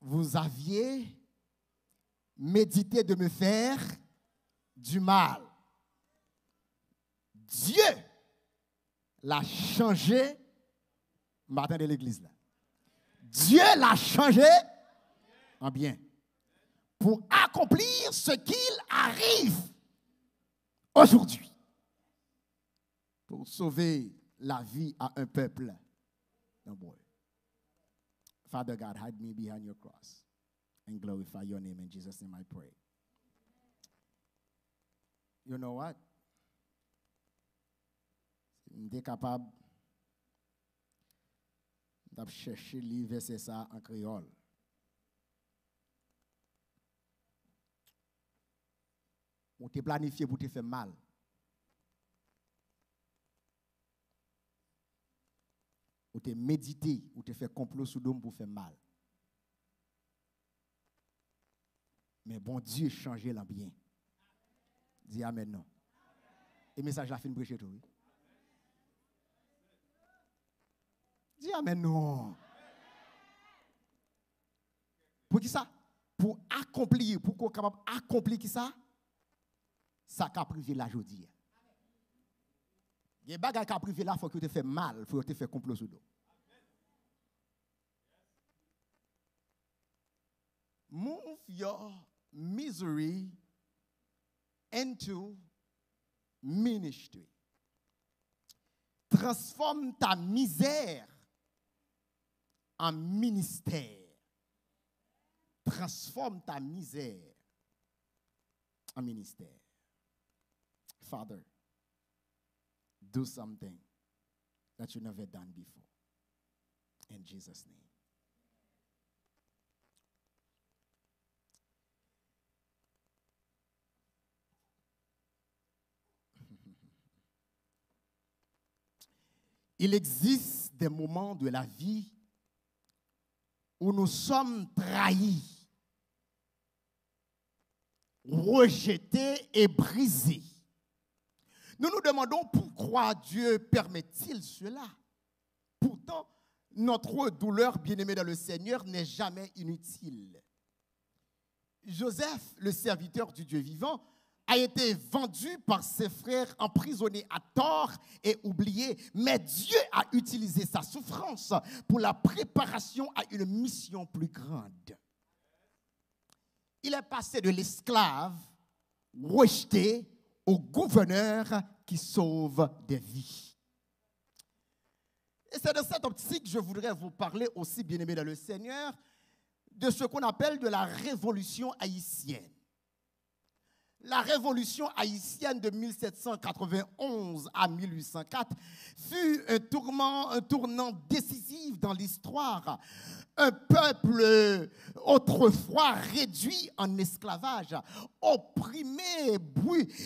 vous aviez médité de me faire du mal. Dieu l'a changé. Matin de l'église là. Dieu l'a changé en bien pour accomplir ce qu'il arrive aujourd'hui. Pour sauver la vie à un peuple. No boy. Father God, hide me behind your cross and glorify your name. In Jesus' name I pray. You know what? Je suis capable de chercher le verset ça en créole. On t'a planifié pour te faire mal. Ou te méditer, ou te faire complot sous l'homme pour faire mal. Mais bon Dieu changé l'en bien. Dis amen non. Et message la fin de prêcher tout. Oui? Dis amen non. Pour qui ça? Pour accomplir, pour qu'on soit capable d'accomplir qui ça? Ça qu'a privé la journée. Il y a des choses qui privé là, il faut que tu te fasses mal, il faut que tu te fasses complot sous dos. Move your misery into ministry. Transforme ta misère en ministère. Transforme ta misère en ministère. Father, do something that you never done before. In Jesus' name. Il existe des moments de la vie où nous sommes trahis, rejetés et brisés. Nous nous demandons pourquoi Dieu permet-il cela. Pourtant, notre douleur, bien-aimée dans le Seigneur, n'est jamais inutile. Joseph, le serviteur du Dieu vivant, a été vendu par ses frères, emprisonné à tort et oublié. Mais Dieu a utilisé sa souffrance pour la préparation à une mission plus grande. Il est passé de l'esclave rejeté au gouverneur qui sauve des vies. Et c'est dans cette optique que je voudrais vous parler aussi, bien-aimés dans le Seigneur, de ce qu'on appelle de la révolution haïtienne. La révolution haïtienne de 1791 à 1804 fut un tournant décisif dans l'histoire. Un peuple autrefois réduit en esclavage, opprimé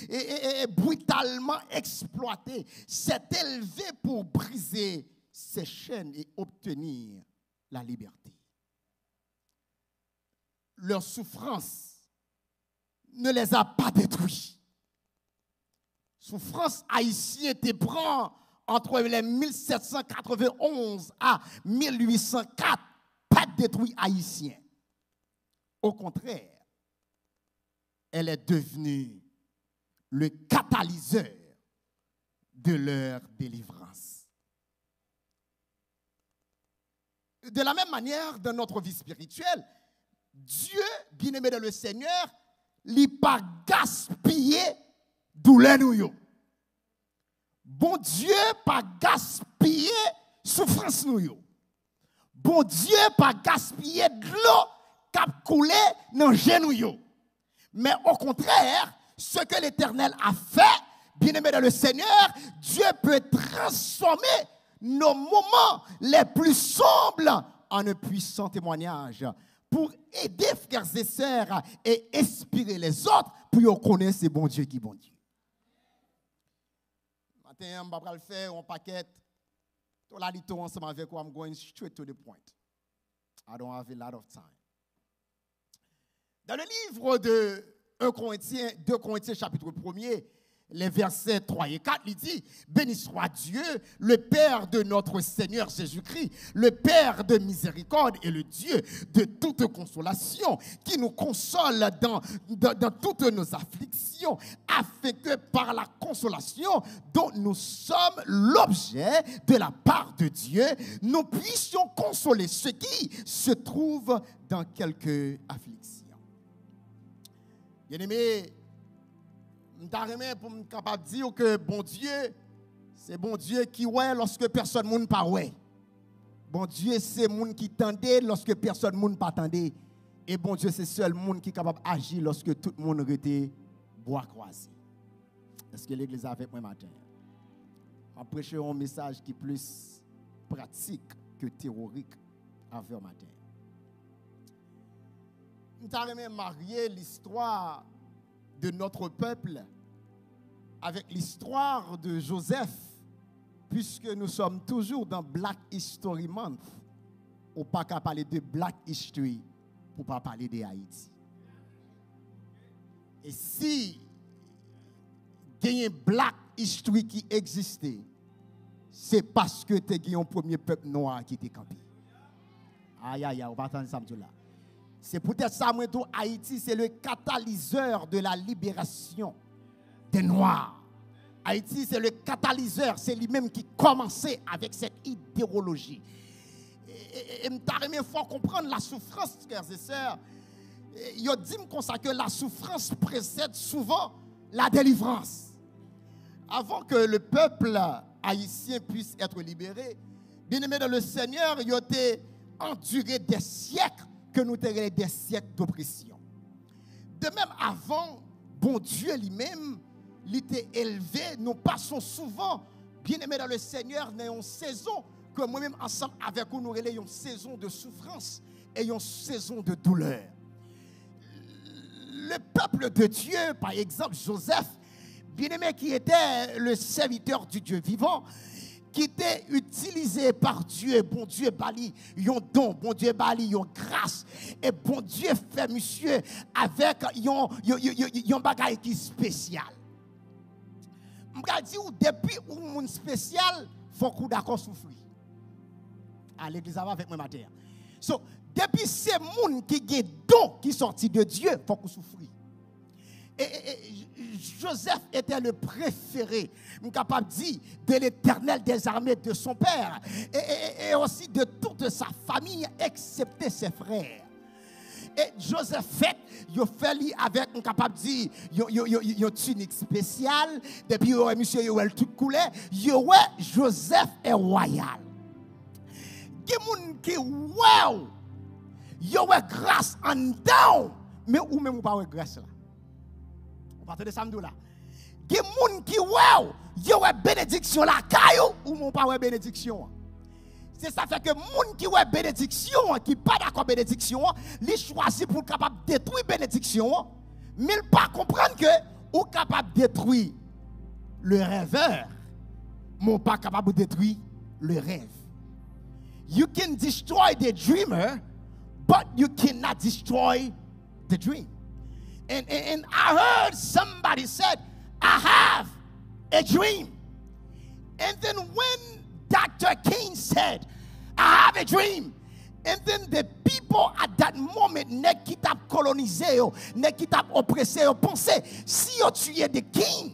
et brutalement exploité, s'est élevé pour briser ses chaînes et obtenir la liberté. Leur souffrance ne les a pas détruits. Souffrance haïtienne était prend entre les 1791 à 1804, pas détruit haïtien. Au contraire, elle est devenue le catalyseur de leur délivrance. De la même manière, dans notre vie spirituelle, Dieu, bien-aimé dans le Seigneur, n'a pas gaspillé douleur nous. Bon Dieu pas gaspillé souffrance nous. Bon Dieu pas gaspillé de l'eau qui a coulé dans genou. Mais au contraire, ce que l'Éternel a fait, bien-aimé dans le Seigneur, Dieu peut transformer nos moments les plus sombres en un puissant témoignage pour aider frères et sœurs et inspirer les autres pour connaître ce bon Dieu qui est bon Dieu. Matin, je vais faire un paquet. Tout la lito ensemble avec vous, I'm going straight to the point. I don't have a lot of time. Dans le livre de 2 Corinthiens chapitre 1er, les versets 3 et 4, il dit, béni soit Dieu, le Père de notre Seigneur Jésus-Christ, le Père de miséricorde et le Dieu de toute consolation, qui nous console dans toutes nos afflictions, afin que par la consolation dont nous sommes l'objet de la part de Dieu, nous puissions consoler ceux qui se trouvent dans quelque affliction. Bien-aimés, je pour me capable de dire que bon Dieu, c'est bon Dieu qui ouais lorsque personne ne pas ouais. Bon Dieu, c'est monde qui tendait lorsque personne ne pas tendait. Et bon Dieu, c'est seul monde qui est capable d'agir lorsque tout le monde était bois croisé. Est-ce que l'église est avec moi matin? Je vais prêcher un message qui est plus pratique que théorique avec matin. Nous avons marié l'histoire de notre peuple avec l'histoire de Joseph, puisque nous sommes toujours dans Black History Month. On ne peut pas parler de Black History pour ne pas parler de Haïti. Et si il y a un Black History qui existait, c'est parce que tu as un premier peuple noir qui était campé. Aïe, aïe, aïe, on va attendre ça là. C'est peut-être ça, moi, tout Haïti, c'est le catalyseur de la libération des Noirs. Haïti, c'est le catalyseur, c'est lui-même qui commençait avec cette idéologie. Et il faut comprendre la souffrance, frères et sœurs. Il dit comme ça que la souffrance précède souvent la délivrance. Avant que le peuple haïtien puisse être libéré, bien-aimé dans le Seigneur, il a enduré des siècles que nous avons des siècles d'oppression. De même, avant, bon Dieu lui-même, il était élevé. Nous passons souvent, bien aimés dans le Seigneur, dans une saison que moi-même, ensemble avec vous, nous avons une saison de souffrance et une saison de douleur. Le peuple de Dieu, par exemple, Joseph, bien aimé qui était le serviteur du Dieu vivant, qui était utilisé par Dieu, bon Dieu bali yon don, bon Dieu bali yon grâce, et bon Dieu fait monsieur avec yon bagay qui spécial. M'ga di ou depuis ou moun spécial, faut qu'on d'accord souffrir. À l'église avec moi matin. So depuis ces moun qui gen don qui sorti de Dieu, faut qu'on souffrir. Et Joseph était le préféré, je suis capable de dire, de l'Éternel des armées de son père et aussi de toute sa famille, excepté ses frères. Et Joseph il fait lui avec, je suis capable de dire, une tunique spéciale, depuis monsieur Yoel tout coulé, Joseph est royal. Il y a des gens qui wow, Yoel grâce en down, mais ou même pas grâce là. Partir de samedi là. Il y a des gens qui wow, yo bénédiction la caillou ou mon pas bénédiction. C'est ça fait que les gens qui ont bénédiction, qui pas d'accord bénédiction, ils choisissent pour capable détruire bénédiction, mais ils pas comprendre que ou capable détruire le rêveur, mais pas capable de détruire le rêve. You can destroy the dreamer, but you cannot destroy the dream. And I heard somebody said, I have a dream. And then when Dr. King said, I have a dream, and then the people at that moment, ne qui t'a colonisé, ne qui t'a oppressé, pensaient, si tu es the king,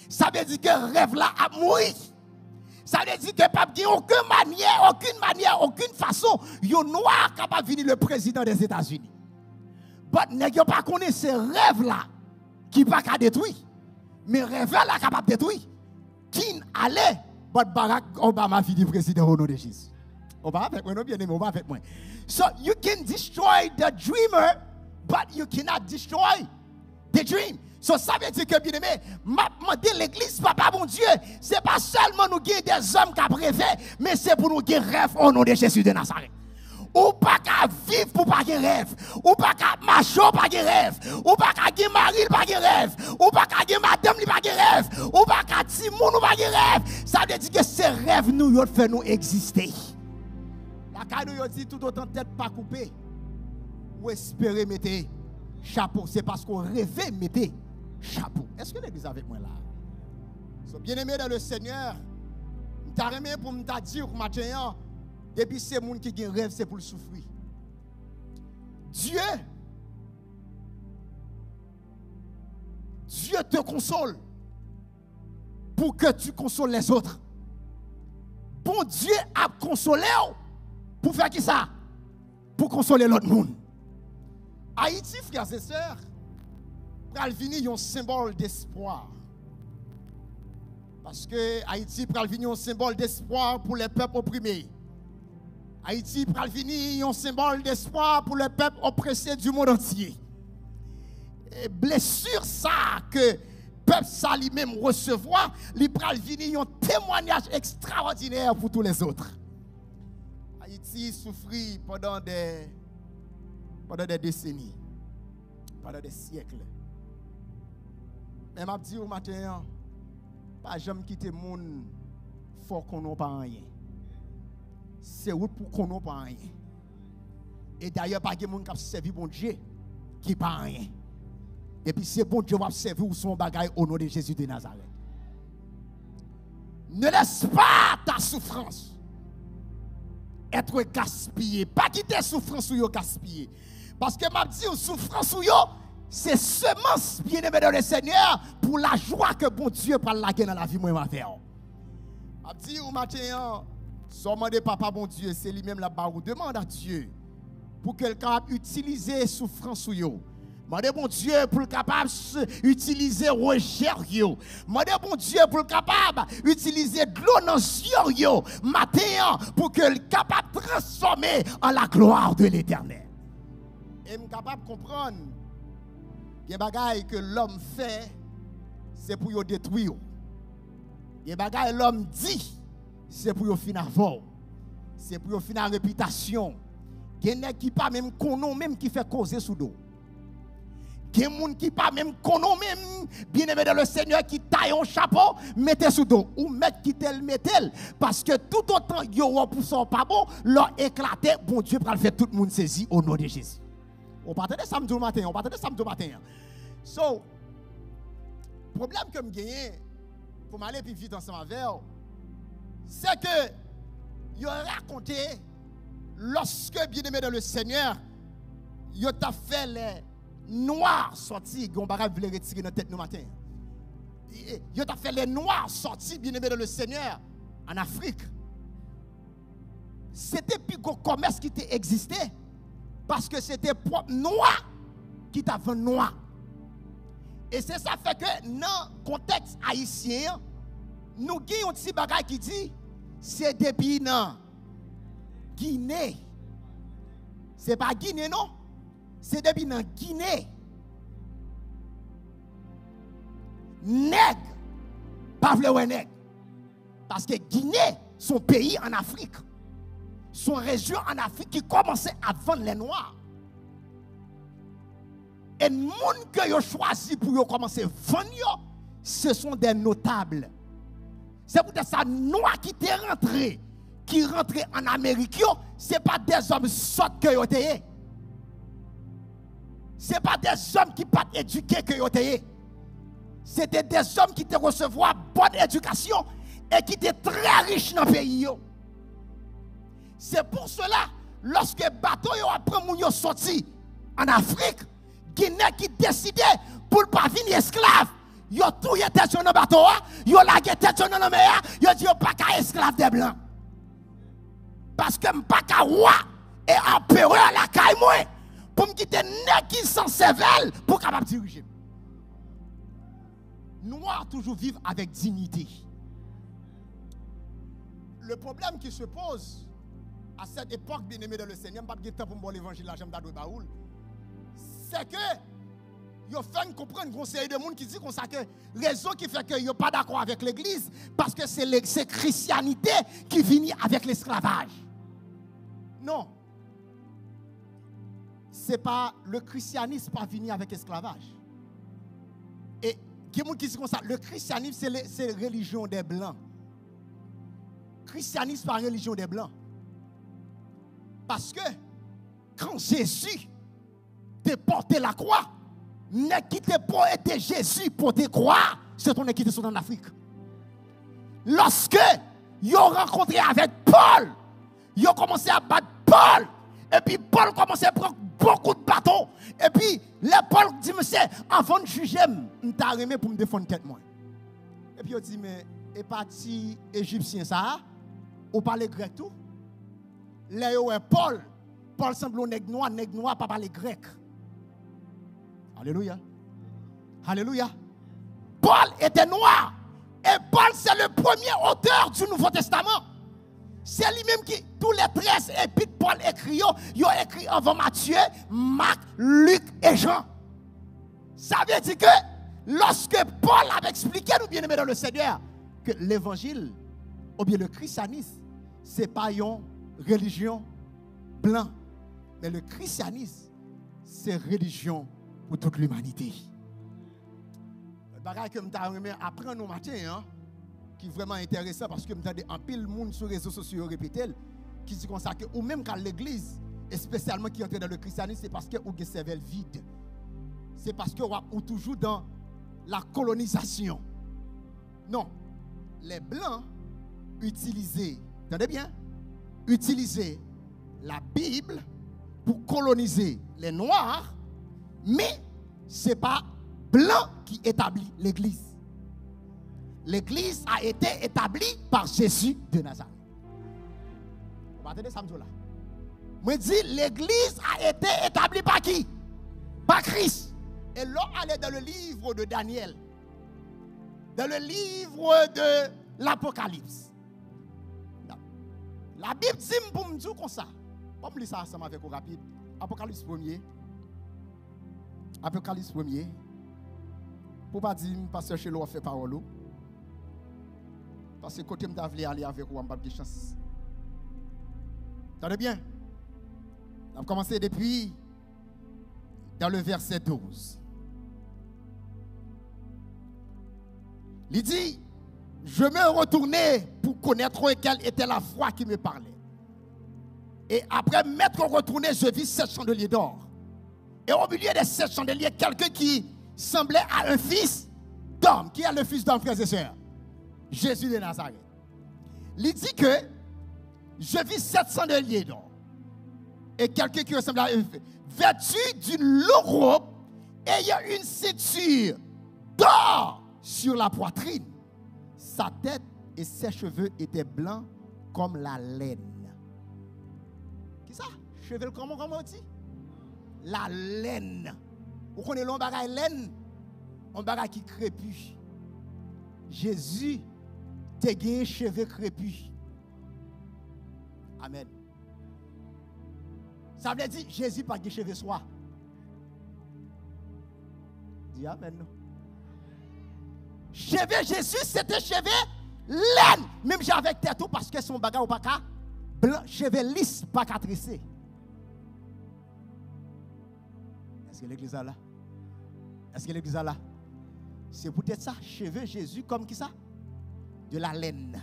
ça veut dire que rêve là a mouru. Ça veut dire que pas aucune manière, aucune façon, yon noir capable de venir le président des États-Unis. But nèg yo pas connaît ces rêves là qui pas qu'à détruire. Mais rêve là capable détruire. Qui allait but Barack Obama fini président au nom de Jésus. On va avec moi non bien aimé, on va avec moi. So you can destroy the dreamer but you cannot destroy the dream. So ça veut dire que bien aimé, l'église papa bon Dieu, c'est pas seulement nous guérir des hommes qui rêvé, mais c'est pour nous guérir rêve au nom de Jésus de Nazareth. Ou pas qu'à vivre pour pas de rêve, ou pas qu'à marcher pour pas de rêve, ou pas qu'à gagner mari pour pas de rêve, ou pas qu'à gagner madame pour pas de rêve, ou pas qu'à Timon pour pas de rêve. Ça veut dire que ces rêves nous ont fait nous exister. La cadeau nous dit tout autant tête pas coupée. Ou espérer mettre chapeau, c'est parce qu'on rêvait mettre chapeau. Est-ce que l'église avec moi là? So, bien-aimé dans le Seigneur, je t'ai pour me dire matin, depuis ces gens qui ont un rêve, c'est pour le souffrir. Dieu te console pour que tu consoles les autres. Bon Dieu a consolé pour faire qui ça? Pour consoler l'autre monde. Haïti, frères et sœurs, pral venir un symbole d'espoir. Parce que Haïti pral venir un symbole d'espoir pour les peuples opprimés. Haïti pral venir un symbole d'espoir pour les peuples oppressés du monde entier. Et blessure ça que peuple ça lui-même recevoir, il pral venir un témoignage extraordinaire pour tous les autres. Haïti souffrit pendant des décennies, pendant des siècles. Mais m'a dit au matin, pas jamais quitter monde faut qu'on n'ait pas rien. C'est où pour qu'on n'ait pas rien. Et d'ailleurs pas de monde qui a servi bon Dieu qui pas rien. Et puis c'est bon Dieu va servir son bagaille au nom de Jésus de Nazareth. Ne laisse pas ta souffrance être gaspillée. Pas quitter souffrance ou yo gaspiller. Parce que m'a dit souffrance ou yo c'est semence bien-aimé dans le Seigneur pour la joie que bon Dieu prend la dans la vie moi ma faire. M'a dit au matin seulement de papa bon Dieu c'est lui-même la barre demande à Dieu pour quelqu'un utiliser souffrance ou yo. Demandez bon Dieu pour le capable d'utiliser recherche yo. Demandez bon Dieu pour le capable d'utiliser de l'eau dans yo matin pour que le capable de transformer en la gloire de l'Éternel. Et je suis capable de comprendre il y a des bagailles que l'homme fait c'est pour le détruire. Il y a des bagailles que l'homme dit c'est pour le finir avant. C'est pour le finir la réputation. Il y a des gens qui pas même connaissent même qui fait causer sous dos. Il y a des gens qui pas même connaissent même bien-aimé dans le Seigneur qui taille un chapeau, mettez sous dos ou mettre qui tel mettez parce que tout autant yo pour son pas bon, leur éclater bon Dieu pour le faire tout le monde saisi au nom de Jésus. On partait de samedi matin, So, problème que je gagne pour m'aller plus vite ensemble avec vous, c'est que yo raconté lorsque bien-aimé dans le Seigneur, yo t'a fait les noirs sortis, on va voulait retirer notre tête nous matin. Yo t'a fait les noirs sortis bien-aimé dans le Seigneur en Afrique. C'était plus gros commerce qui existait parce que c'était propre noir qui t'a vendu noir. Et c'est ça fait que dans le contexte haïtien, nous avons un petit bagage qui dit c'est depuis dans Guinée. C'est pas Guinée non? C'est depuis dans Guinée. Nègre, pas vle nègre. Parce que Guinée, son pays en Afrique, son région en Afrique qui commençait à vendre les noirs. Et les gens que vous choisi pour commencer à vendre, ce sont des notables. C'est pour ça que les noirs qui rentrent en Amérique, ce n'est pas des hommes sottes que vous avez. Ce n'est pas des hommes qui ne sont pas éduqués que vous avez. C'était des hommes qui te recevoir bonne éducation et qui étaient très riches dans le pays. C'est pour cela, lorsque les bateaux après moun sorti en Afrique, Guinée qui décidait pour ne pas venir esclave, ils ont tout été sur le bateau, ils ont lagué tête sur le mer, ils ont dit pas qu'à esclave des blancs. Parce que pas qu'à roi et empereur la caille moi pour me quitter nèg qui sans cervelle pour capable diriger. Noirs toujours vivent avec dignité. Le problème qui se pose à cette époque, bien aimé dans le Seigneur, je ne vais pas temps pour l'évangile, j'aime d'Adou Baoul, c'est que vous faites comprendre qu'on série de monde qui dit qu'on ça que raison qui fait que vous pas d'accord avec l'église parce que c'est christianité qui vient avec l'esclavage. Non. C'est pas le christianisme pas venu avec l'esclavage. Et il y a des gens qui disent comme ça, le christianisme c'est la religion des blancs. Christianisme pas religion des blancs. Parce que quand Jésus te porté la croix, n'est qui te porté Jésus pour te croire, c'est ton qui te sont en Afrique. lorsque ils ont rencontré avec Paul, ils ont commencé à battre Paul. Et puis Paul commençait à prendre beaucoup de bâtons. Et puis les Paul dit, monsieur, avant de juger, je t'ai remis pour me défendre tête moi. Et puis il dit, mais et parti égyptien ça, ou parle grec tout? Là Paul, Paul semble un nègre noir pas parler grec. Alléluia. Alléluia. Paul était noir. Et Paul, c'est le premier auteur du Nouveau Testament. C'est lui-même qui, tous les 13 épîtres Paul écrit, il a écrit avant Matthieu, Marc, Luc et Jean. Ça veut dire que lorsque Paul avait expliqué, nous bien-aimés dans le Seigneur, que l'évangile, ou bien le christianisme, ce n'est pas une religion blanche, mais le christianisme, c'est religion pour toute l'humanité. Le bagage que je apprendre au matin, hein, qui est vraiment intéressant parce que je entends un pile de monde sur les réseaux sociaux répéter, qui dit comme ça que, ou même quand l'église, et spécialement qui entre dans le christianisme, c'est parce que vous avez un cerveau vide. C'est parce que vous êtes toujours dans la colonisation. Non. Les blancs utilisaient, entendez bien, utilisaient la Bible pour coloniser les noirs, mais ce n'est pas blanc qui établit l'église. L'église a été établie par Jésus de Nazareth. Vous m'entendez ça, là? Moi, je dis, l'église a été établie par qui? Par Christ. Et là, elle est dans le livre de Daniel. Dans le livre de l'Apocalypse. La Bible dit pour me dire comme ça. Pas me lire ça ensemble avec vous rapide. Apocalypse 1er. Apocalypse 1er. Pour pas dire, pasteur Chelo a fait parole. Parce que côté je voulais aller avec vous, je n'ai pas de chance. Attendez bien. On va commencer depuis dans le verset 12. Il dit, je me retournais pour connaître quelle était la voix qui me parlait. Et après m'être retourné, je vis 7 chandeliers d'or. Et au milieu des 7 chandeliers, quelqu'un qui semblait à un fils d'homme. Qui est le fils d'homme, frères et sœurs? Jésus de Nazareth. Il dit que je vis 7 chandeliers d'or. Et quelqu'un qui ressemble à un fils, vêtu d'une longue robe, ayant une ceinture d'or sur la poitrine. Sa tête et ses cheveux étaient blancs comme la laine. Qui ça? Cheveux comment on dit? La laine. Vous connaissez l'on laine? On bagaille qui crépus. Jésus te gagné cheveux crépus. Amen. Ça veut dire Jésus pas de cheveux soie. Dis amen. Non? Cheveux Jésus c'était cheveux laine. Même j'avais tête parce que son bagage ou pas blanc, cheveux lisses pas qu'à tresser. Est-ce que l'église est là? Est-ce que l'église est là? C'est peut-être ça, cheveux Jésus comme qui ça? De la laine.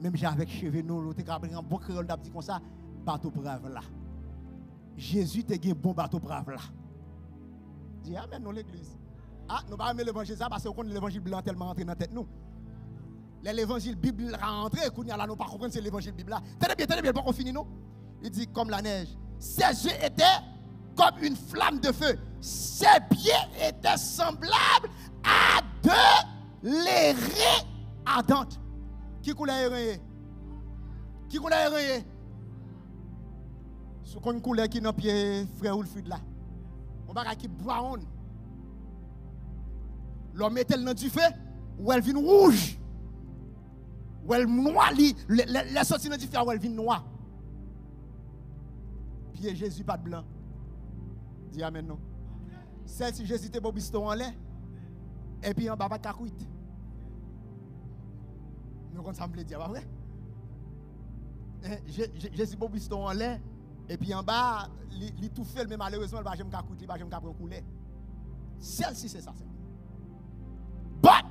Même j'ai avec cheveux nous, l'autre qui un bon créole d'abdi comme ça, bateau brave là. Jésus te un bon bateau brave là. Dis amen non l'église. Ah, nous pas aimer l'évangile ça parce qu'on l'évangile blanc tellement rentré dans la tête nous. L'évangile Bible rentré, qu'on y a là nous pas comprendre c'est l'évangile Bible là. Tenez bien, pas qu'on finit nous. Il dit comme la neige. Ses yeux étaient comme une flamme de feu. Ses pieds étaient semblables à de l'érée ardente. Qui coule l'érée? Qui coule l'érée? Ce qu'on coule qui dans pied frère ou le feu là. On va qui brown. L'homme met-elle dans du feu ou elle vient rouge. Ou elle noire, les sorties dans du feu ou elle vient noire. Pied Jésus pas de blanc. Dis amen non. Celle si Jésus te bobiston en l'air et puis en bas pas kakouit. Nous on semble dire pas vrai? Jésus bobiston en l'air et puis en bas il tout fait mais malheureusement il va jamais kakouit, il va jamais prendre couler. Celle-ci c'est ça. But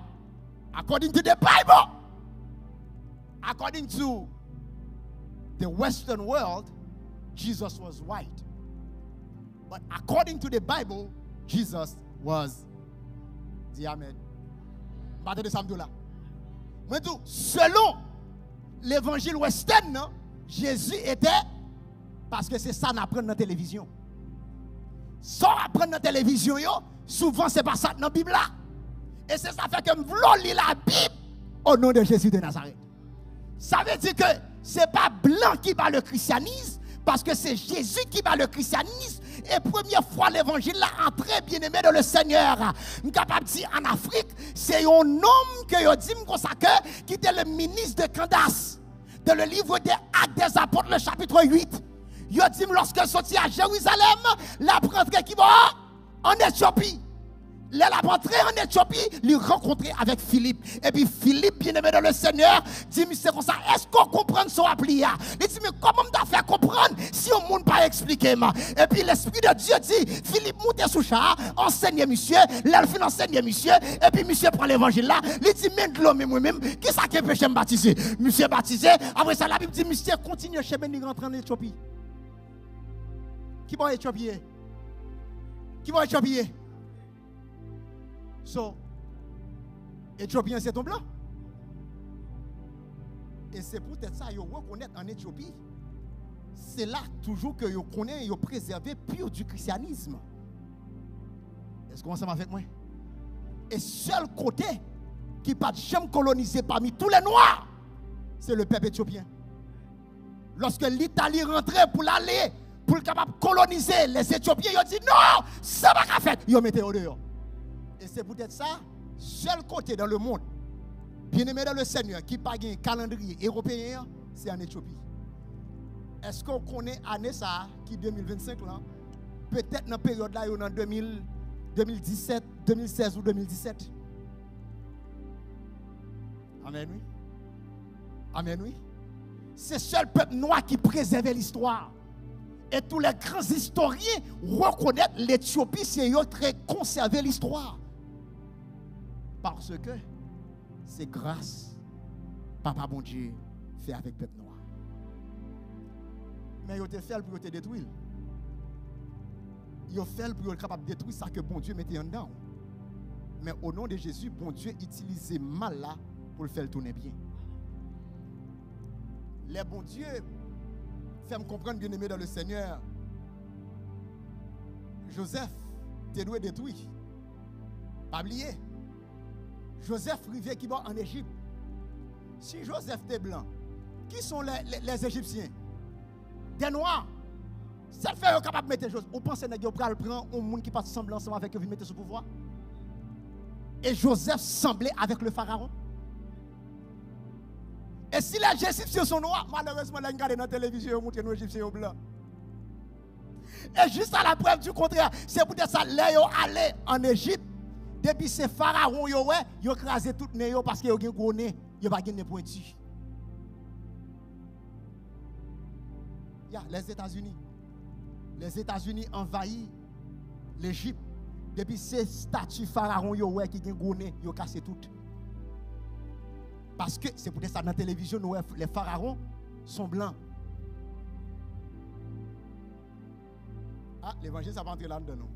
according to the Bible, according to the Western world, Jesus was white. But according to the Bible, Jesus was. Dis amen. M'attendez ça là. Moi, tout, selon l'évangile western, non, Jésus était, parce que c'est ça qu'on apprend dans la télévision. Ça qu'on apprend dans la télévision, souvent c'est pas ça dans la Bible là. Et c'est ça fait que je veux lire la Bible au nom de Jésus de Nazareth. Ça veut dire que ce n'est pas blanc qui bat le christianisme, parce que c'est Jésus qui bat le christianisme. Et première fois l'évangile là entré bien aimé dans le Seigneur. Je suis capable de dire en Afrique, c'est un homme que je dis comme ça qui était le ministre de Candace. Dans le livre des Actes des Apôtres, le chapitre 8. Il dit lorsque sorti à Jérusalem, la rentrée qui va en Éthiopie. La rentrée en Éthiopie, lui rencontrer avec Philippe. Et puis Philippe, bien aimé dans le Seigneur, dit, mais c'est comme ça, est-ce qu'on comprend son appli? Il dit, mais comment t'as fait comprendre si on ne peut pas expliquer? Et puis l'Esprit de Dieu dit, Philippe, montez sous char, enseigne monsieur, l'elfine enseigne monsieur, et puis monsieur prend l'évangile là, il dit, mais de l'homme moi-même, qui ça qui péché me baptiser? Monsieur baptisé, après ça, la Bible dit, monsieur continue chez Ben, il rentre en Éthiopie. Qui va Éthiopie? Qui va Éthiopie? So, Éthiopien, c'est ton blanc. Et c'est peut-être ça, ils reconnaissent en Éthiopie. C'est là toujours que ils connaissent, ils préservé pur du christianisme. Est-ce qu'on s'en avec moi? Et seul côté qui pas jamais colonisé parmi tous les noirs, c'est le peuple éthiopien. Lorsque l'Italie rentrait pour l'aller, pour le capable coloniser les Éthiopiens, ils ont dit non, ça va pas faire. Ils ont mis au dehors. Et c'est peut-être ça, seul côté dans le monde, bien aimé dans le Seigneur, qui n'a pas un calendrier européen, c'est en Éthiopie. Est-ce qu'on connaît l'année ça, qui 2025 là? Peut-être dans la période là, en 2017, 2016 ou 2017. Amen, oui. Amen, oui. C'est seul peuple noir qui préservait l'histoire. Et tous les grands historiens reconnaissent l'Éthiopie, c'est eux qui conservé l'histoire. Parce que c'est grâce Papa bon Dieu fait avec le peuple noir. Mais il a fait pour te détruire. Il a fait pour être capable de détruire ça que bon Dieu mettait en dedans. Mais au nom de Jésus, bon Dieu utilisait mal là pour le faire tourner bien. Les bon Dieu fait me comprendre bien aimé dans le Seigneur. Joseph, tu dois détruire. Pas oublier. Joseph rivière qui va en Égypte. Si Joseph était blanc, qui sont les Égyptiens? Des Noirs. Ça fait capable de mettre des choses. Vous pensez que vous prenez un monde qui passe semblant ensemble avec eux, vous mettez sous pouvoir? Et Joseph semblait avec le pharaon. Et si les Égyptiens sont noirs, malheureusement, les regardez dans la télévision, ils montrent nos Égyptiens blancs. Et juste à la preuve du contraire, c'est pour ça que les allés en Égypte, depuis ces pharaons, ils ont écrasé tout le nez parce qu'ils ont un gros nez, ils n'ont pas de pointu. Les États-Unis. Les États-Unis envahissent l'Égypte. Depuis ces statues pharaons, qui ont un gros nez, ils ont cassé tout. Parce que c'est pour ça dans la télévision, les pharaons sont blancs. Ah, l'évangile, ça va entrer là-dedans. Non?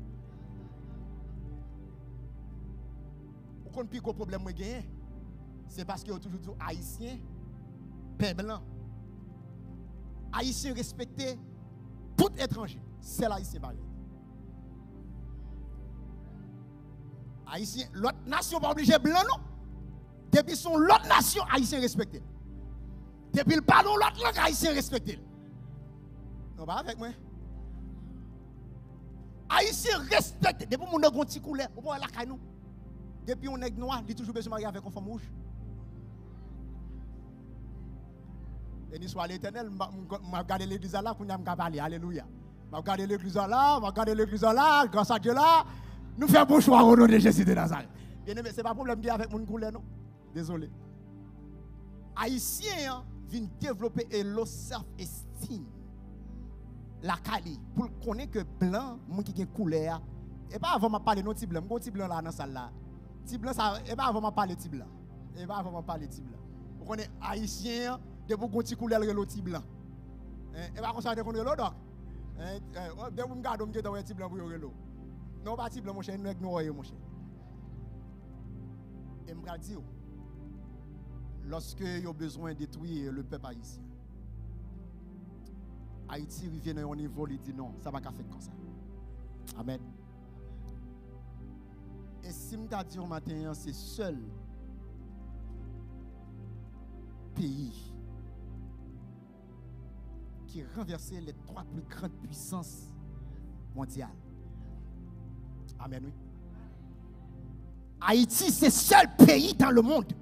Pourquoi le plus gros problème que j'ai, c'est parce qu'il y a toujours dit haïtien, père blanc. Haïtien respecté tout étranger. C'est l'haïtien pareil. Haïtien, l'autre nation pas obligé blanc, non? Depuis son l'autre nation, haïtien respecté. Depuis le parlons l'autre langue, haïtien respecté. Non, pas avec moi. Haïtien respecté. Depuis mon grand petit couleur, on voit la caille nous. Depuis on est noir, il toujours besoin de marier avec une femme rouge. Et ni soit l'éternel, m'a regardé l'église là, qu'on a m'a parlé. Alléluia. M'a regardé l'église là, grâce à Dieu là, nous faisons bon choix au nom de Jésus de Nazareth. Bien aimé, c'est pas problème de avec mon couleur non. Désolé. Haïtiens viennent développer un self-esteem. La qualité pour connaître que blanc, moi qui a couleur, et pas avant de parler de petit blanc, mon petit blanc là dans la salle là. Petit blanc ça, et pas avant de parler de petit blanc. Et pas avant de parler de petit blanc. Vous connaissez haïtien de beaucoup de couleur le petit blanc. Et pas comme ça de connaître l'autre donc. De vous me garder on dans petit blanc pour le non pas petit blanc mon cher, nous avec nous mon cher. Et me dire Lorsque ils ont besoin de détruire le peuple haïtien, Haïti revient à un niveau, il dit non, ça va pas faire comme ça. Amen. Et si je dis au matin, c'est seul pays qui renversait les 3 plus grandes puissances mondiales. Amen, oui. Haïti, c'est le seul pays dans le monde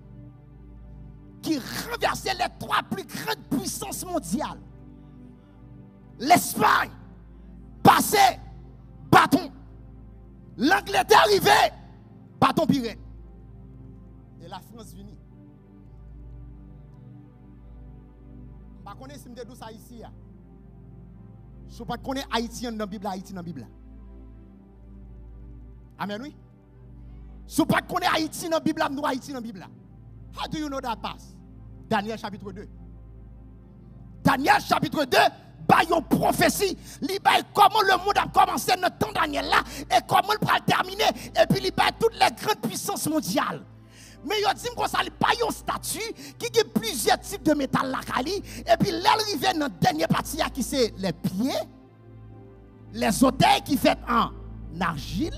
qui renversait les 3 plus grandes puissances mondiales. L'Espagne, passé, bâton. L'Angleterre arrivé, bâton piré. Et la France unie. Je ne sais pas si je dis ça ici. Je ne sais pas si Haïtien dans la Bible, Haïti dans la Bible. Amen, oui. Si vous ne connaissez pas Haïti dans la Bible, nous Haïti dans la Bible. How do you know that pass? Daniel chapitre 2. Daniel chapitre 2, il y a une prophétie. Il y a comment le monde a commencé dans le temps Daniel là et comment il va terminer. Et puis il y a toutes les grandes puissances mondiales. Mais il dit que ça n'a pas un statut qui a plusieurs types de métal là. Et puis l'arrivée dans la dernière partie qui c'est les pieds, les autels qui fait en argile.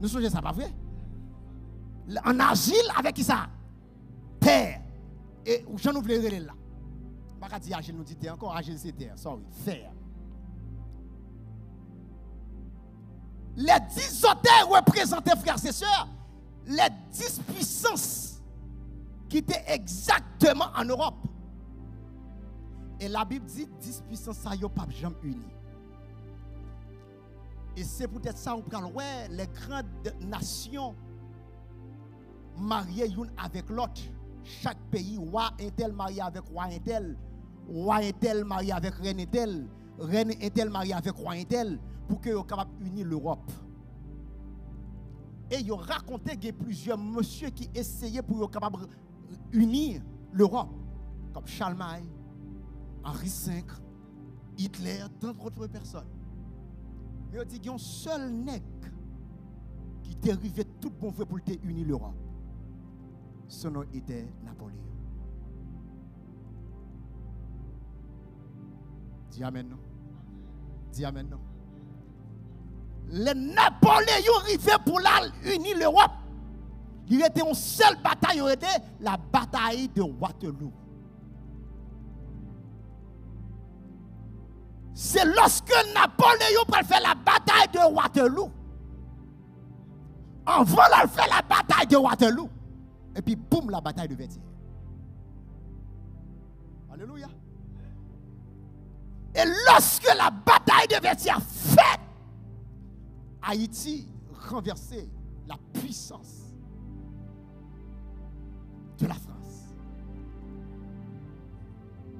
Nous sommes ça pas vrai? En argile avec qui ça? Terre. Et j'en ouvre les là. Pas dire argile nous dit terre encore, argile c'est terre, sorry, fer. Les 10 autels représentaient, frères et sœurs, les 10 puissances qui étaient exactement en Europe. Et la Bible dit 10 puissances, ça n'y a pas jamais unies. Et c'est peut-être ça où ouais, les grandes nations mariées l'une avec l'autre. Chaque pays, roi un tel marié avec roi un tel marié avec reine un tel marié avec roi un tel, pour qu'ils soient capables d'unir l'Europe. Et ils ont raconté qu'il y a plusieurs messieurs qui essayaient pour être capables d'unir l'Europe, comme Charlemagne, Henri V, Hitler, tant d'autres personnes. Mais on dit qu'il y a un seul nègre qui était arrivé tout bon fait pour unir l'Europe. Son nom était Napoléon. Dis amen non. Dis amen non. Le Napoléon arrivé pour unir l'Europe. Il était une seule bataille, il était la bataille de Waterloo. C'est lorsque Napoléon a fait la bataille de Waterloo. Avant de faire la bataille de Waterloo. Et puis, boum, la bataille de Vertières. Alléluia. Et lorsque la bataille de Vertières fait, Haïti renversait la puissance de la France.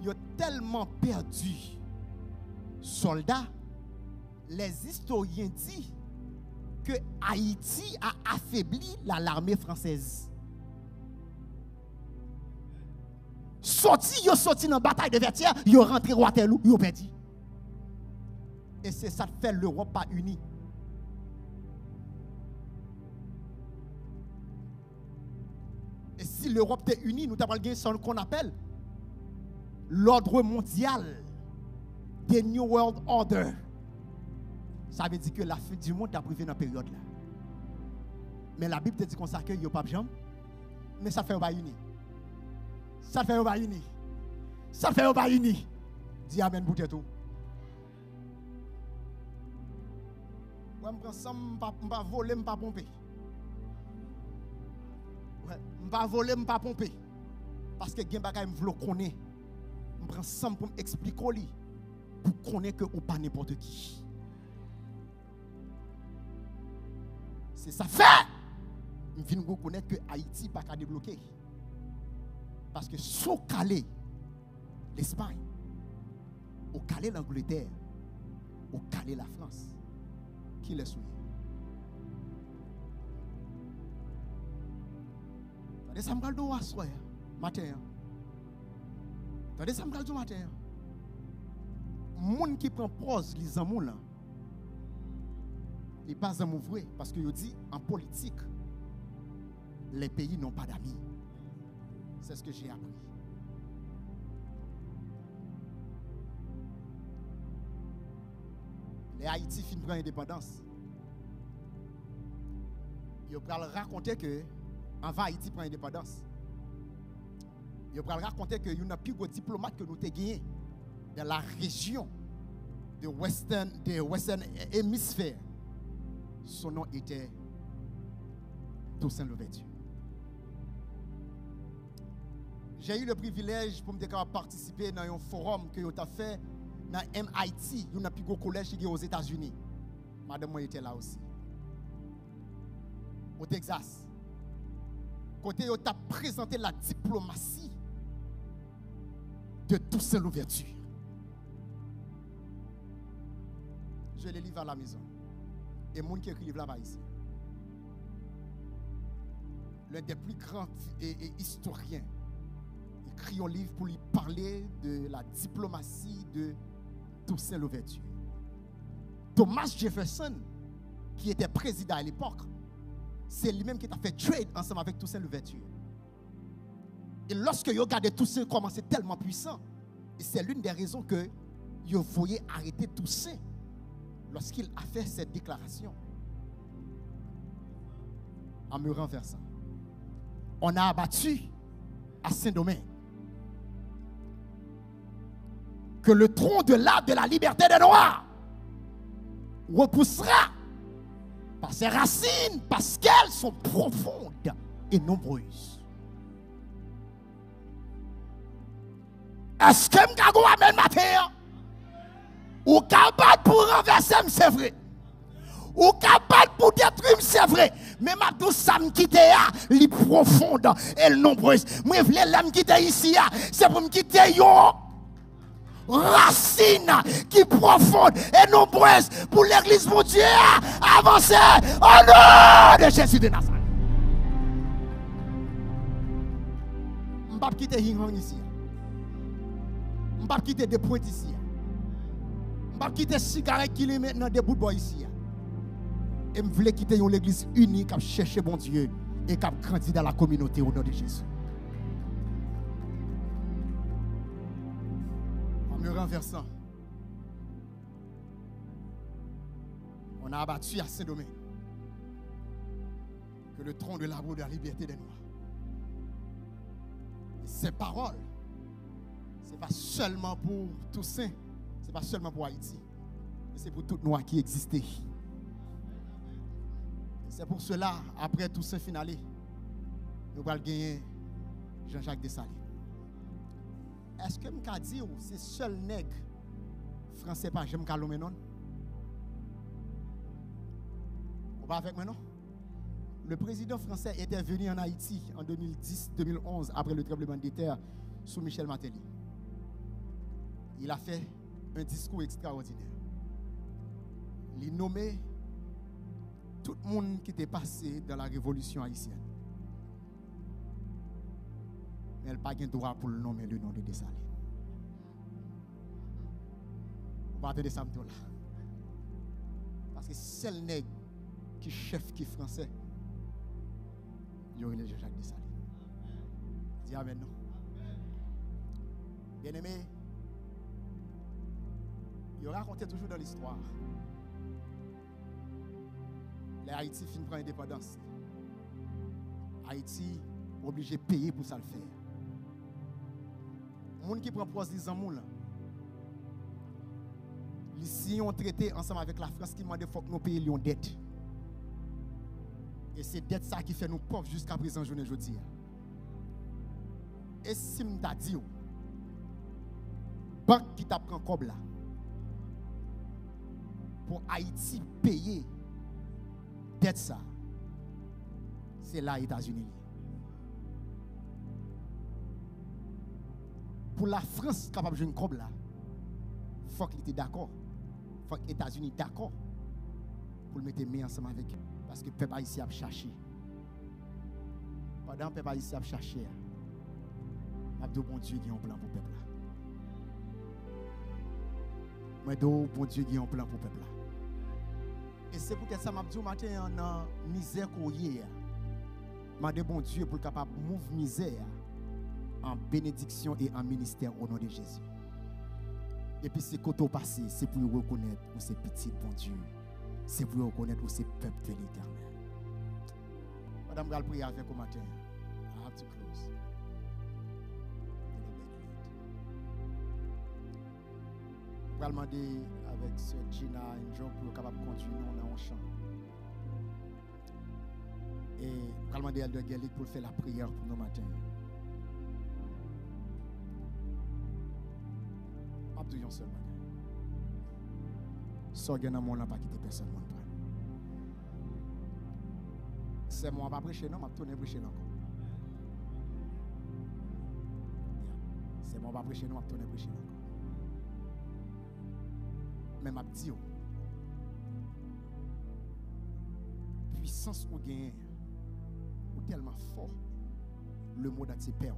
Ils ont tellement perdu soldats, les historiens disent que Haïti a affaibli l'armée française. Sorti dans la bataille de Vertières, ils sont rentrés à Waterloo, ils ont perdu. Et c'est ça qui fait l'Europe pas unie. Et si l'Europe était unie, nous avons gagné ce qu'on appelle l'ordre mondial, the New World Order. Ça veut dire que la fin du monde a privé dans la période là. Mais la Bible te dit qu'on s'accueille, il n'y a pas de jambe. Mais ça fait pas uni. Ça fait pas uni. Ça fait pas uni. Dis amen pour tout. Ouais, je prends ça, je ne pas voler, je ne pas pomper. Ouais, je ne pas voler, je ne pas pomper. Parce que gen bagay me vle connaître. Je prends ça pour m'expliquer pour connaître que ou pas n'importe qui. C'est ça fait. Je viens de reconnaître que Haïti pas qu'à débloquer. Parce que sous Calais, l'Espagne, au Calais l'Angleterre, au Calais la France, qui les souille. Attendez, ça me garde au soir, matin. Attendez, ça me garde au matin. Moun qui prend pause, les amours là, il pas un vrai parce que je dis en politique, les pays n'ont pas d'amis. C'est ce que j'ai appris. Les Haïti fin prend indépendance. Ils vont raconter que avant Haïti prend indépendance, ils vont raconter que y a plus de diplomate que nous avons gagné dans la région de Western Hémisphère. Son nom était Toussaint Louverture. J'ai eu le privilège pour me participer dans un forum que vous avez fait dans MIT, il y a un plus gros collège qui est aux États-Unis. Madame, moi, était là aussi. Au Texas. Côté, vous avez présenté la diplomatie de Toussaint Louverture. Je les livre à la maison. Et les gens qui écrivent là-bas ici. L'un des plus grands historiens écrit un livre pour lui parler de la diplomatie de Toussaint Louverture. Thomas Jefferson, qui était président à l'époque, c'est lui-même qui a fait trade ensemble avec Toussaint Louverture. Et lorsque vous regardez Toussaint comment c'est tellement puissant, et c'est l'une des raisons que vous voyez arrêter Toussaint lorsqu'il a fait cette déclaration. En me renversant, on a abattu à Saint-Domingue que le tronc de l'arbre de la liberté des Noirs repoussera par ses racines parce qu'elles sont profondes et nombreuses. Est-ce que je amène ma terre? Ou capable pour renverser, c'est vrai. Ou capable pour détruire, c'est vrai. Mais ma douce, ça me quitte là, les profonde et nombreuse. Moi, je voulais me quitter ici, c'est pour me quitter yo. Racine qui profonde et nombreuse pour l'église mon Dieu avancer au nom de Jésus de Nazareth. Je ne vais pas quitter Hing ici. Je ne vais pas quitter des points ici. Je ne vais pas quitter cigarette qui est maintenant des bouts de bois ici. Et je voulais quitter l'église unie qui a cherché bon Dieu et qui a grandi dans la communauté au nom de Jésus. Me renversant, on a abattu à Saint-Domingue que le tronc de l'arbre de la liberté des Noirs. Et ces paroles, ce n'est pas seulement pour Toussaint, ce n'est pas seulement pour Haïti, mais c'est pour tout Noir qui existait. C'est pour cela, après Toussaint finalé, nous allons gagner Jean-Jacques Dessalines. Est-ce que je peux dire que c'est seul nègre français pas j'aime calmer non? On va avec moi non? Le président français était venu en Haïti en 2010-2011 après le tremblement de terre sous Michel Martelly. Il a fait un discours extraordinaire. Il nommait tout le monde qui était passé dans la révolution haïtienne. Mais elle n'a pas de droit pour le nommer le nom de Dessalines. On va attendre ça là. Parce que c'est le nègre qui est chef qui est français. Il y aurait le Jean-Jacques Dessalines. Dis amen non. Bien aimé, il racontait toujours dans l'histoire. Les Haïti fin prend indépendance. Haïti obligé de payer pour ça le faire. Les gens qui prennent poste des amours, si on traité ensemble avec la France qui demande faut que nous payions les dettes. Et c'est dette ça qui fait nous pauvres jusqu'à présent journée aujourd'hui. Et si je t'a dit, banque qui t'a pris comme là, pour Haïti payer dette ça, c'est là les États-Unis. Pour la France capable de jouer une cob là, il faut qu'il était d'accord. Il faut que les États-Unis d'accord pour le mettre main ensemble avec eux. Parce que le peuple ici a cherché. Pendant que le peuple ici a cherché, je dis bon Dieu qui a un plan pour le peuple là. Je dis bon Dieu qui a un plan pour le peuple là. Et c'est pour ça que je dis matin en misère qu'on y est. Je dis bon Dieu pour le capable de mouvoir misère en bénédiction et en ministère au nom de Jésus. Et puis c'est côté passé, c'est pour reconnaître où c'est petit bon Dieu. C'est pour reconnaître où c'est peuple de l'Éternel. Madame, je vais prier avec au matin. I have to close. Je vais demander avec Sœur Gina et John pour être capable de continuer dans un chant. Et je vais demander à Elder Gelik pour faire la prière pour nos matins. Je vais seul matin. Sorgez dans mon n'a pas quitté personne. C'est moi, je ne vais pas prêcher, non, je vais tourner prêcher encore. C'est moi, je ne vais pas prêcher, non, je vais tourner prêcher encore. Mais je dis, puissance ou gain, ou tellement fort, le mot d'être père.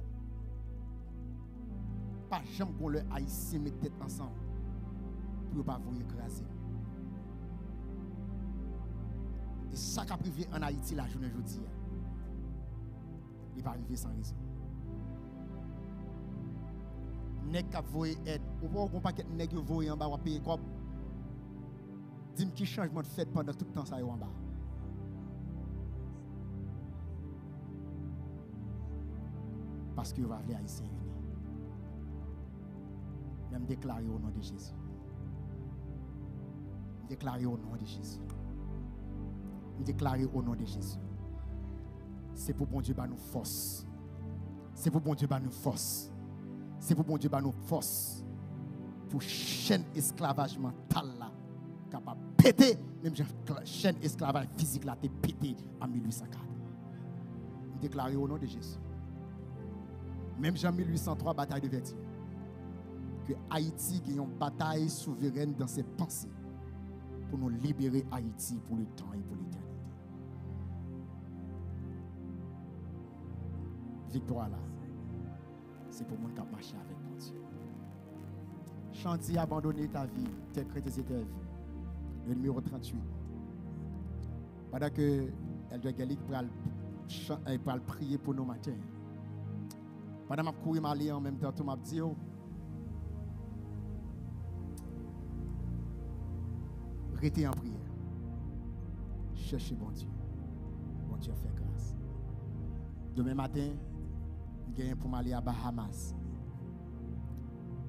Pas jamais qu'on le haïtien met tête ensemble pour ne pas vous écraser. Et ça qui a privé en Haïti la journée aujourd'hui, il va arriver sans raison. Nèg qui voye aide, ou pas qu'on paquet nèg yo voye en bas ou payer quoi. Dis-moi qui changement de fait pendant tout le temps ça yo en bas. Parce que va venir haïtien unis. Même déclarer au nom de Jésus. Déclarer au nom de Jésus. Déclarer au nom de Jésus. C'est pour bon Dieu bah nous force. C'est pour bon Dieu bah nous force. C'est pour bon Dieu bah nous force. Pour chaîne esclavage mental là capable péter même chaîne esclavage physique là t'est pété en 1804. Déclarer au nom de Jésus. Même en 1803 bataille de Vertier. Que Haïti gagne une bataille souveraine dans ses pensées pour nous libérer Haïti pour le temps et pour l'éternité. Victoire là, c'est pour le monde qui a marché avec mon Dieu. Chantier abandonner ta vie, tes chrétiens et tes vies. Le numéro 38. Pendant que Elder Gelik va prier pour nos matins. Pendant que je cours m'aller en même temps, tout m'a dit restez en prière. Cherchez bon Dieu. Bon Dieu fait grâce. Demain matin, je viens pour m'aller à Bahamas.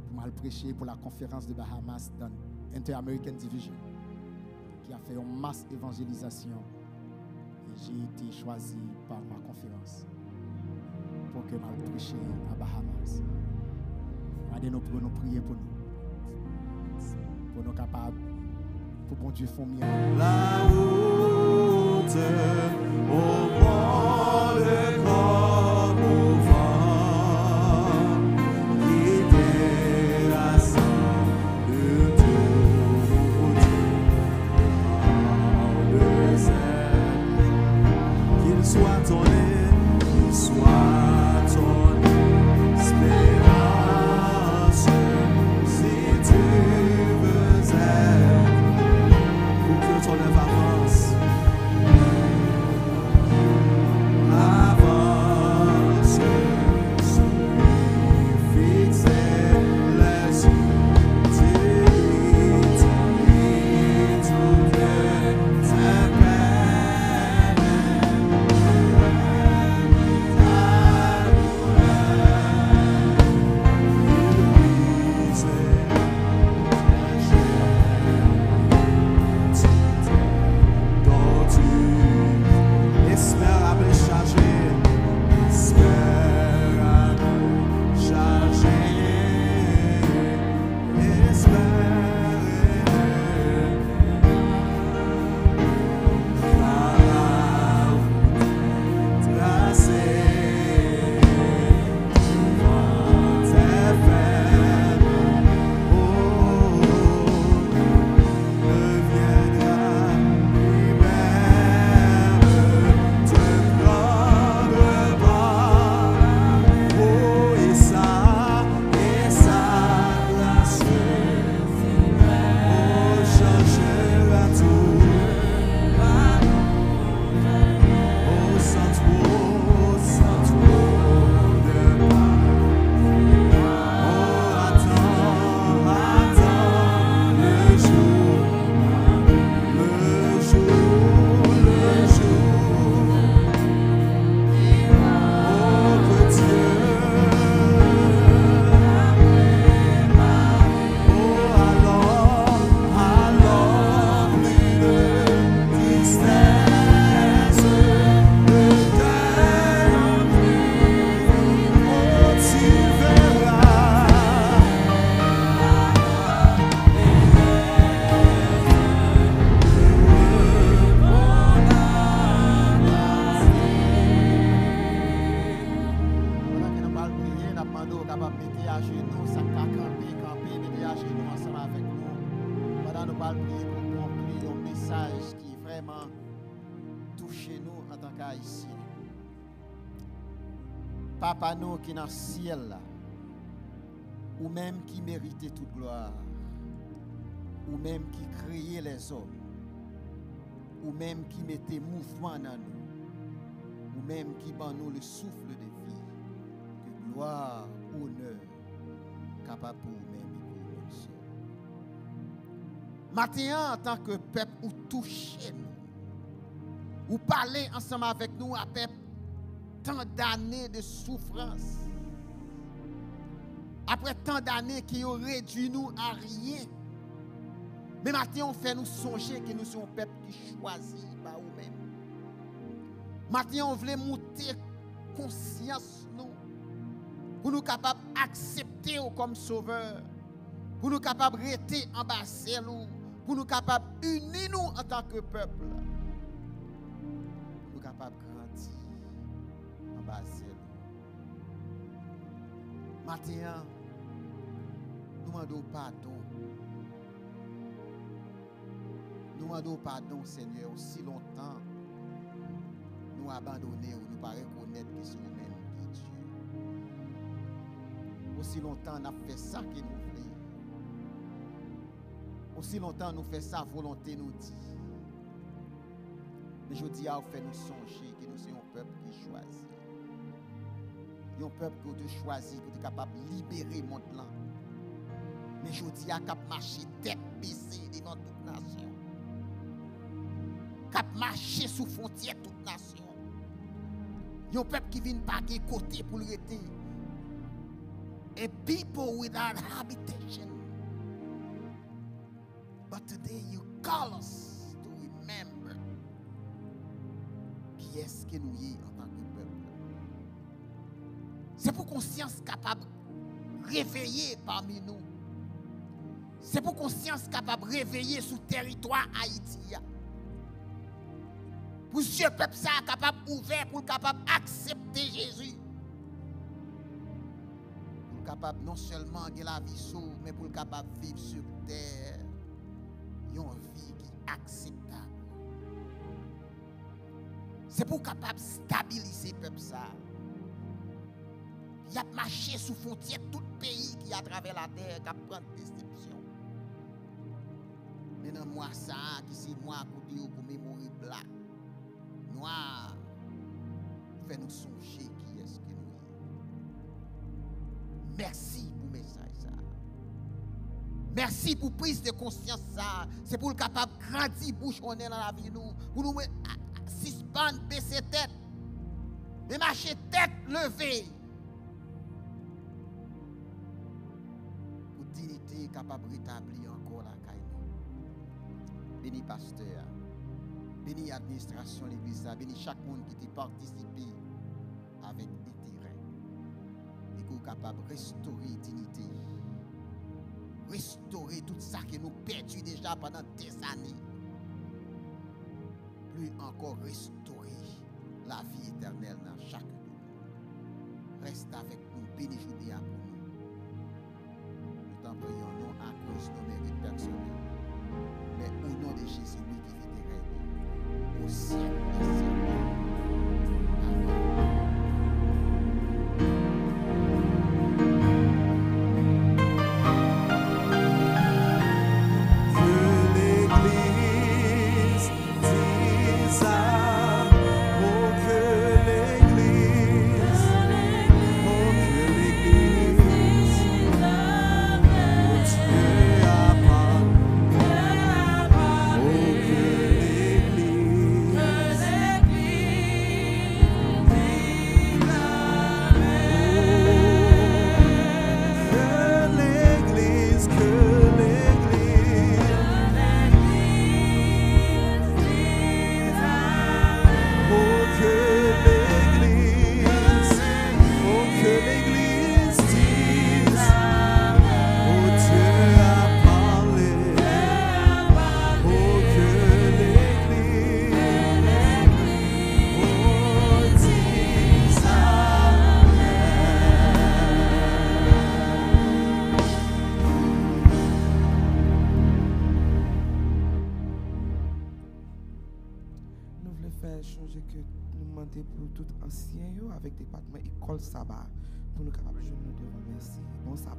Pour m'aller prêcher pour la conférence de Bahamas dans Inter-American Division, qui a fait une masse évangélisation. Et j'ai été choisi par ma conférence pour que je m'aille prêcher à Bahamas. Nous pouvons prier pour nous. Pour nous capables. Pour bon Dieu font mieux. La route au monde comme au vent, guidé à ça de tout le ciel. Qu'il soit ton aide, qu'il soit ton espérance, si tu veux être. Ton avance, vraiment toucher nous en tant qu'Haïtiens. Papa nous qui est dans le ciel là, ou même qui méritait toute gloire, ou même qui créait les hommes, ou même qui mettait mouvement dans nous, ou même qui ban nous le souffle de vie, que gloire, honneur, capable pour nous-mêmes et pour nous seuls. Maintenant, en tant que peuple, ou touchez nous, ou parlez ensemble avec nous après tant d'années de souffrance, après tant d'années qui ont réduit nous à rien. Mais maintenant, on fait nous songer que nous sommes un peuple qui choisit par nous-mêmes. Maintenant, on veut monter conscience nous, pour nous capables d'accepter comme sauveur, pour nous capables de rester en bas nous, pour nous capables d'unir nous en tant que peuple, pour nous capables de grandir en bas nous. Maintenant, nous demandons pardon. Nous demandons pardon, Seigneur, aussi longtemps nous abandonner ou nous pas reconnaître que c'est nous-mêmes qui est Dieu. Aussi longtemps nous avons fait ça que nous voulons. Aussi longtemps nous fait ça volonté nous dit. Mais je dis à vous fait nous songer que nous sommes un peuple qui choisit. Un peuple qui a choisi, qui est capable de libérer le monde là. Mais je dis à cap marcher tête baissée devant toute nation. Cap marcher sous frontière toute nation. Un peuple qui vient pas de côté pour le rester. A people without habitation. But today you call us to remember qui est-ce que nous y en tant que peuple. C'est pour conscience capable de réveiller parmi nous. C'est pour conscience capable de réveiller sous territoire Haïti. Pour ce peuple ça capable ouvert pour capable accepter Jésus. Pour capable non seulement de la vie sauve, mais pour capable vivre sur terre une vie qui est acceptable. C'est pour capable stabiliser le peuple ça. Il a marché sous frontière tout pays qui a à travers la terre qui a pris déception. Maintenant, moi, ça, qui c'est moi qui pour mémoire black, noir, fait nous songer qui est-ce que nous sommes. Merci pour le message. Ça. Merci pour la prise de conscience. Ça. C'est pour le capable de grandir, bouchonner dans la vie. Pour nous suspendre, baisser tête. Mais marcher tête levée. Dignité capable de rétablir encore la caille. Béni pasteur, béni administration de l'église, béni chaque monde qui a participé avec intérêt et qui est capable de restaurer la dignité, restaurer tout ça que nous perdu déjà pendant des années, plus encore restaurer la vie éternelle dans chaque nous. Reste avec nous, béni Judéa pour nous. Prions non à cause de nos mérites personnels, mais au nom de Jésus qui vit et règne au ciel des siècles. Okay. faire changer que nous demander pour tout ancien avec département école sabbat pour nous capables de nous devant. Merci. Bon sabbat.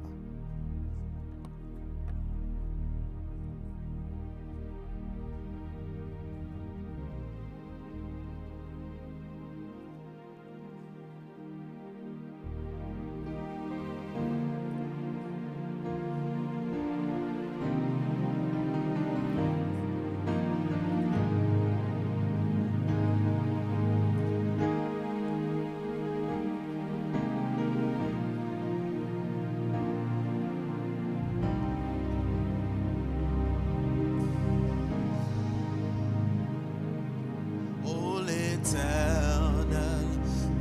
Oh l'Éternel,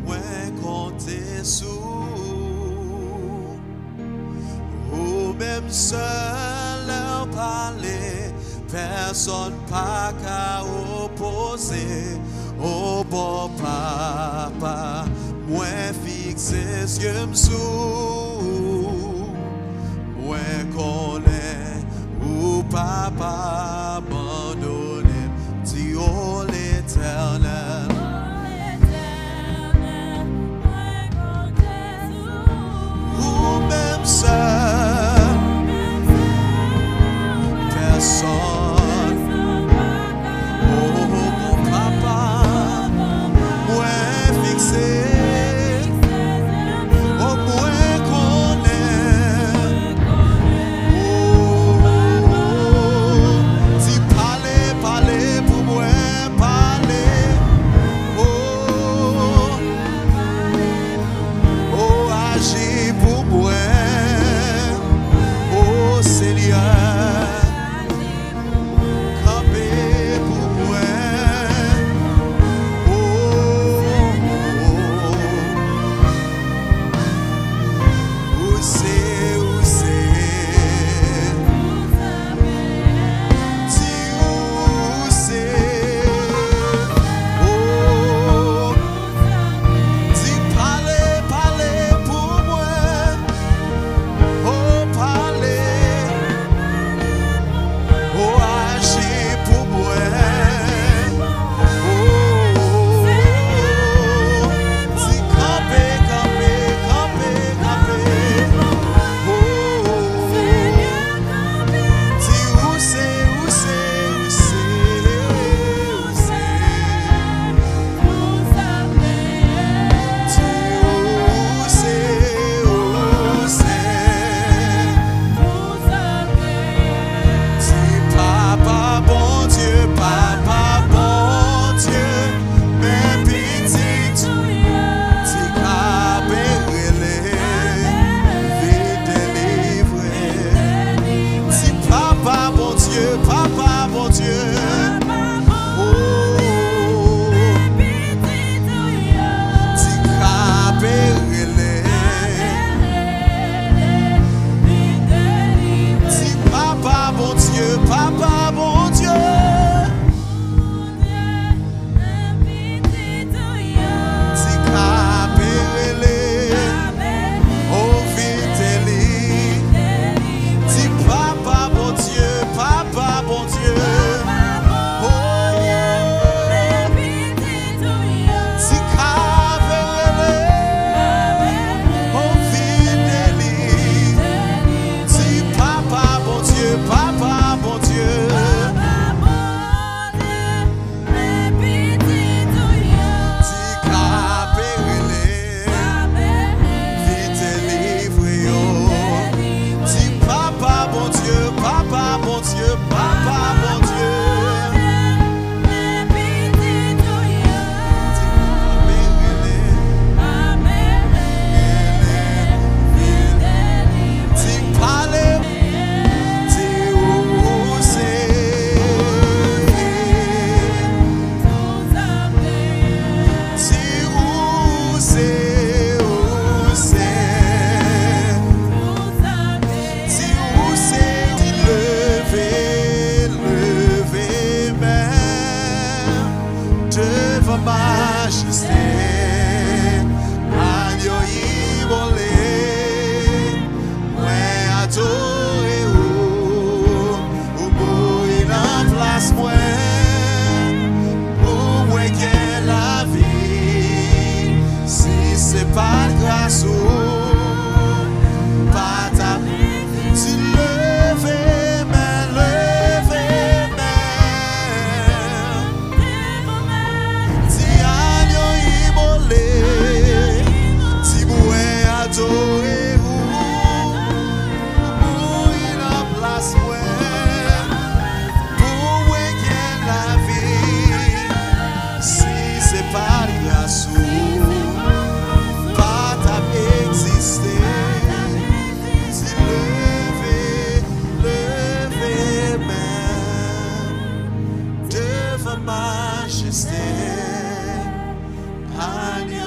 ouais compter sous, ou même seul leur parler, personne pas qu'à opposer. Oh bon papa, moi fixé yeux sous, moi connais ou papa abandonné, dis oh l'Éternel. Ou même seul, personne. Oh mon papa, moi fixé. Oh moi connais. Oh, si parler, parler pour moi, parler. Oh, oh agis pour moi. Oh Seigneur, campez pour moi. Où c'est, où c'est, dis où c'est. Oh, dis parlez, parlez pour moi. Oh, parlez. Oh, agis pour moi. Oh, dis campez, campez, campez, campez. Oh, dis où c'est, où c'est, où c'est, où c'est. Dis où c'est. Dis papa bon Dieu, papa bon Dieu, mes petites, dis cabérélé, vite délivré. Dis papa bon Dieu, papa bon Dieu. Oh, dis cabérélé. Dis papa bon Dieu, papa bon Dieu. Dis cabérélé. Oh vite délivré. Dis papa bon Dieu, papa bon Dieu. Oh, dis cabérélé. Oh vite délivré. Dis papa bon Dieu, papa bon Dieu. Dis cabérélé. Vite délivré. Dis papa bon Dieu, papa bon Dieu, papa bon Dieu. Dis parlez. Dis où c'est. Dis où c'est, où c'est. Dis où c'est. Dis levez, levez main devant majesté. Agneau immolé, ouais adoré ou mourir en place moi, ou moi qui majesté, agneau